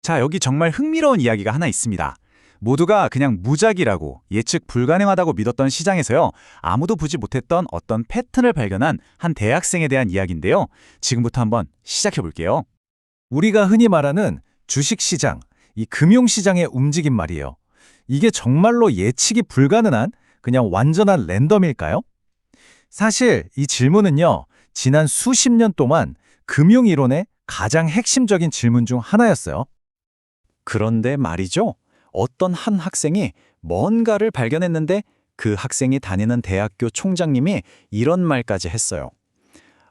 자, 여기 정말 흥미로운 이야기가 하나 있습니다. 모두가 그냥 무작위라고 예측 불가능하다고 믿었던 시장에서요, 아무도 보지 못했던 어떤 패턴을 발견한 한 대학생에 대한 이야기인데요. 지금부터 한번 시작해 볼게요. 우리가 흔히 말하는 주식시장, 이 금융시장의 움직임 말이에요. 이게 정말로 예측이 불가능한 그냥 완전한 랜덤일까요? 사실 이 질문은요, 지난 수십 년 동안 금융이론의 가장 핵심적인 질문 중 하나였어요. 그런데 말이죠. 어떤 한 학생이 뭔가를 발견했는데 그 학생이 다니는 대학교 총장님이 이런 말까지 했어요.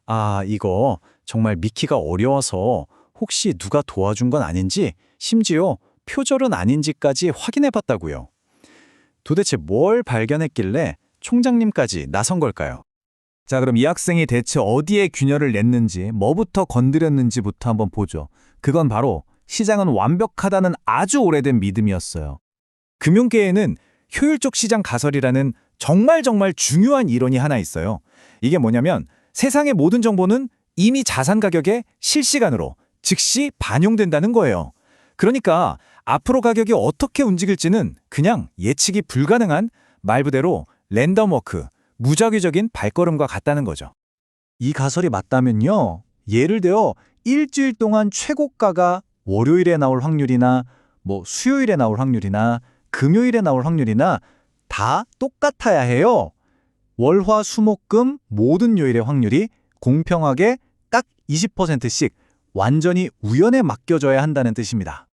아, 이거 정말 믿기가 어려워서 혹시 누가 도와준 건 아닌지, 심지어 표절은 아닌지까지 확인해 봤다고요. 도대체 뭘 발견했길래 총장님까지 나선 걸까요? 자, 그럼 이 학생이 대체 어디에 균열을 냈는지, 뭐부터 건드렸는지부터 한번 보죠. 그건 바로 시장은 완벽하다는 아주 오래된 믿음이었어요. 금융계에는 효율적 시장 가설이라는 정말 중요한 이론이 하나 있어요. 이게 뭐냐면 세상의 모든 정보는 이미 자산 가격에 실시간으로 즉시 반영된다는 거예요. 그러니까 앞으로 가격이 어떻게 움직일지는 그냥 예측이 불가능한 말 그대로 랜덤워크, 무작위적인 발걸음과 같다는 거죠. 이 가설이 맞다면요. 예를 들어 일주일 동안 최고가가 월요일에 나올 확률이나 수요일에 나올 확률이나 금요일에 나올 확률이나 다 똑같아야 해요. 월, 화, 수, 목, 금 모든 요일의 확률이 공평하게 딱 20%씩 완전히 우연에 맡겨져야 한다는 뜻입니다.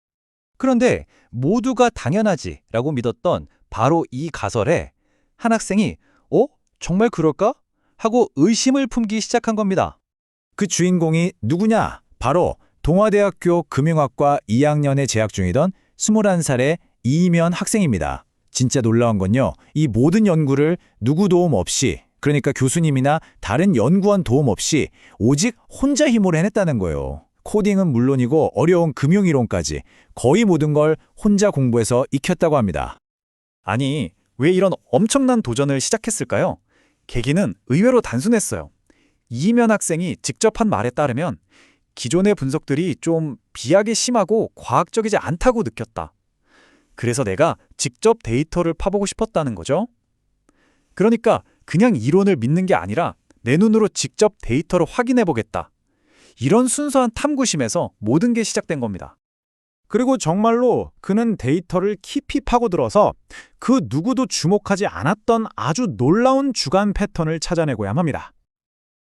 그런데 모두가 당연하지라고 믿었던 바로 이 가설에 한 학생이 정말 그럴까? 하고 의심을 품기 시작한 겁니다. 그 주인공이 누구냐? 바로 동아대학교 금융학과 2학년에 재학 중이던 21살의 이면 학생입니다. 진짜 놀라운 건요, 이 모든 연구를 누구 도움 없이, 그러니까 교수님이나 다른 연구원 도움 없이 오직 혼자 힘으로 해냈다는 거예요. 코딩은 물론이고 어려운 금융이론까지 거의 모든 걸 혼자 공부해서 익혔다고 합니다. 아니, 왜 이런 엄청난 도전을 시작했을까요? 계기는 의외로 단순했어요. 이면 학생이 직접 한 말에 따르면 기존의 분석들이 좀 비약이 심하고 과학적이지 않다고 느꼈다. 그래서 내가 직접 데이터를 파보고 싶었다는 거죠. 그러니까 그냥 이론을 믿는 게 아니라 내 눈으로 직접 데이터를 확인해보겠다. 이런 순수한 탐구심에서 모든 게 시작된 겁니다. 그리고 정말로 그는 데이터를 깊이 파고들어서 그 누구도 주목하지 않았던 아주 놀라운 주간 패턴을 찾아내고야 합니다.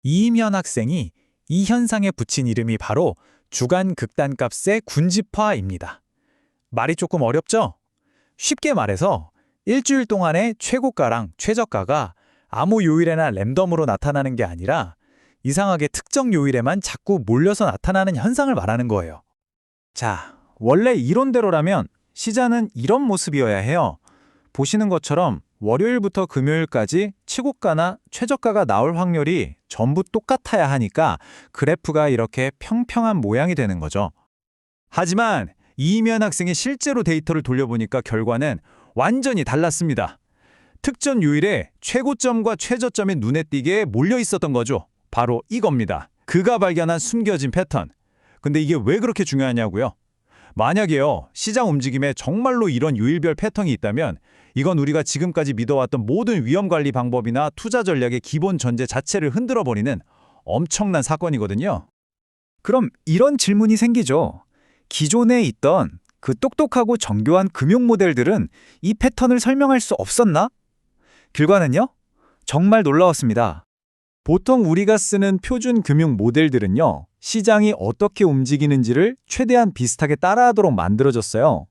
이면 학생이 이 현상에 붙인 이름이 바로 주간 극단값의 군집화입니다. 말이 조금 어렵죠? 쉽게 말해서 일주일 동안의 최고가랑 최저가가 아무 요일에나 랜덤으로 나타나는 게 아니라 이상하게 특정 요일에만 자꾸 몰려서 나타나는 현상을 말하는 거예요. 자, 원래 이론대로라면 시장은 이런 모습이어야 해요. 보시는 것처럼 월요일부터 금요일까지 최고가나 최저가가 나올 확률이 전부 똑같아야 하니까 그래프가 이렇게 평평한 모양이 되는 거죠. 하지만 이면 학생이 실제로 데이터를 돌려보니까 결과는 완전히 달랐습니다. 특정 요일에 최고점과 최저점이 눈에 띄게 몰려 있었던 거죠. 바로 이겁니다. 그가 발견한 숨겨진 패턴. 근데 이게 왜 그렇게 중요하냐고요? 만약에요, 시장 움직임에 정말로 이런 요일별 패턴이 있다면 이건 우리가 지금까지 믿어왔던 모든 위험관리 방법이나 투자 전략의 기본 전제 자체를 흔들어버리는 엄청난 사건이거든요. 그럼 이런 질문이 생기죠. 기존에 있던 그 똑똑하고 정교한 금융 모델들은 이 패턴을 설명할 수 없었나? 결과는요, 정말 놀라웠습니다. 보통 우리가 쓰는 표준 금융 모델들은요, 시장이 어떻게 움직이는지를 최대한 비슷하게 따라하도록 만들어졌어요.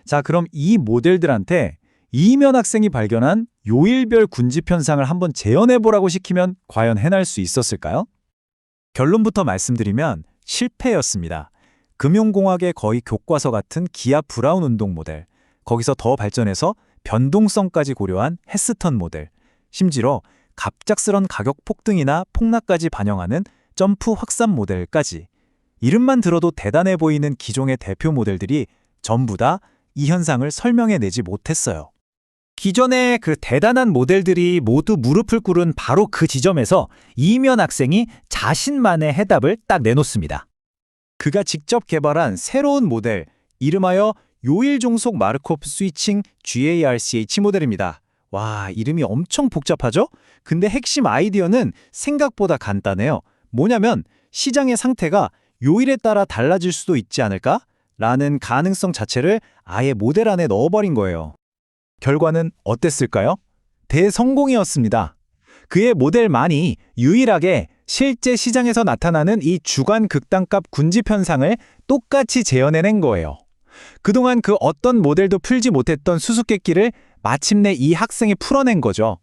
자, 그럼 이 모델들한테 이면 학생이 발견한 요일별 군집 현상을 한번 재현해보라고 시키면 과연 해낼 수 있었을까요? 결론부터 말씀드리면 실패였습니다. 금융공학의 거의 교과서 같은 기압 브라운 운동 모델, 거기서 더 발전해서 변동성까지 고려한 헤스턴 모델, 심지어 갑작스런 가격 폭등이나 폭락까지 반영하는 점프 확산 모델까지 이름만 들어도 대단해 보이는 기존의 대표 모델들이 전부 다 이 현상을 설명해내지 못했어요. 기존의 그 대단한 모델들이 모두 무릎을 꿇은 바로 그 지점에서 이면 학생이 자신만의 해답을 딱 내놓습니다. 그가 직접 개발한 새로운 모델 이름하여 요일 종속 마르코프 스위칭 GARCH 모델입니다. 와, 이름이 엄청 복잡하죠? 근데 핵심 아이디어는 생각보다 간단해요. 뭐냐면 시장의 상태가 요일에 따라 달라질 수도 있지 않을까? 라는 가능성 자체를 아예 모델 안에 넣어버린 거예요. 결과는 어땠을까요? 대성공이었습니다. 그의 모델만이 유일하게 실제 시장에서 나타나는 이 주간 극단값 군집 현상을 똑같이 재현해낸 거예요. 그동안 그 어떤 모델도 풀지 못했던 수수께끼를 마침내 이 학생이 풀어낸 거죠.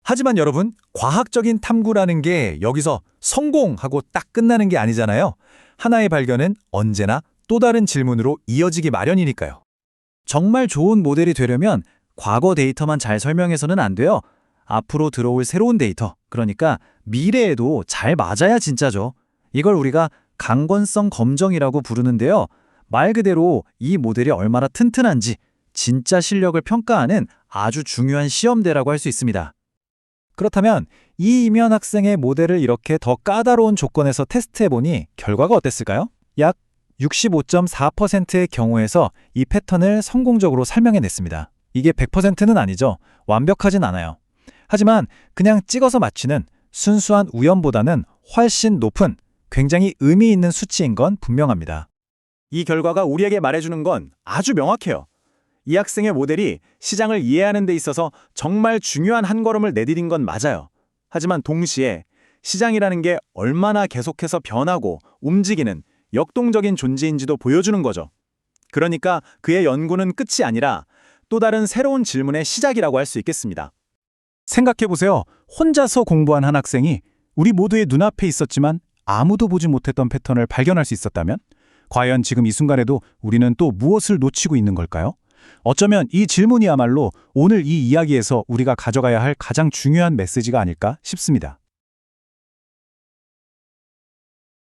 하지만 여러분, 과학적인 탐구라는 게 여기서 성공하고 딱 끝나는 게 아니잖아요. 하나의 발견은 언제나 또 다른 질문으로 이어지기 마련이니까요. 정말 좋은 모델이 되려면 과거 데이터만 잘 설명해서는 안 돼요. 앞으로 들어올 새로운 데이터, 그러니까 미래에도 잘 맞아야 진짜죠. 이걸 우리가 강건성 검정이라고 부르는데요. 말 그대로 이 모델이 얼마나 튼튼한지 진짜 실력을 평가하는 아주 중요한 시험대라고 할 수 있습니다. 그렇다면 이임현 학생의 모델을 이렇게 더 까다로운 조건에서 테스트해보니 결과가 어땠을까요? 약 65.4%의 경우에서 이 패턴을 성공적으로 설명해냈습니다. 이게 100%는 아니죠. 완벽하진 않아요. 하지만 그냥 찍어서 맞추는 순수한 우연보다는 훨씬 높은, 굉장히 의미 있는 수치인 건 분명합니다. 이 결과가 우리에게 말해주는 건 아주 명확해요. 이 학생의 모델이 시장을 이해하는 데 있어서 정말 중요한 한 걸음을 내디딘 건 맞아요. 하지만 동시에 시장이라는 게 얼마나 계속해서 변하고 움직이는 역동적인 존재인지도 보여주는 거죠. 그러니까 그의 연구는 끝이 아니라 또 다른 새로운 질문의 시작이라고 할 수 있겠습니다. 생각해보세요. 혼자서 공부한 한 학생이 우리 모두의 눈앞에 있었지만 아무도 보지 못했던 패턴을 발견할 수 있었다면? 과연 지금 이 순간에도 우리는 또 무엇을 놓치고 있는 걸까요? 어쩌면 이 질문이야말로 오늘 이 이야기에서 우리가 가져가야 할 가장 중요한 메시지가 아닐까 싶습니다.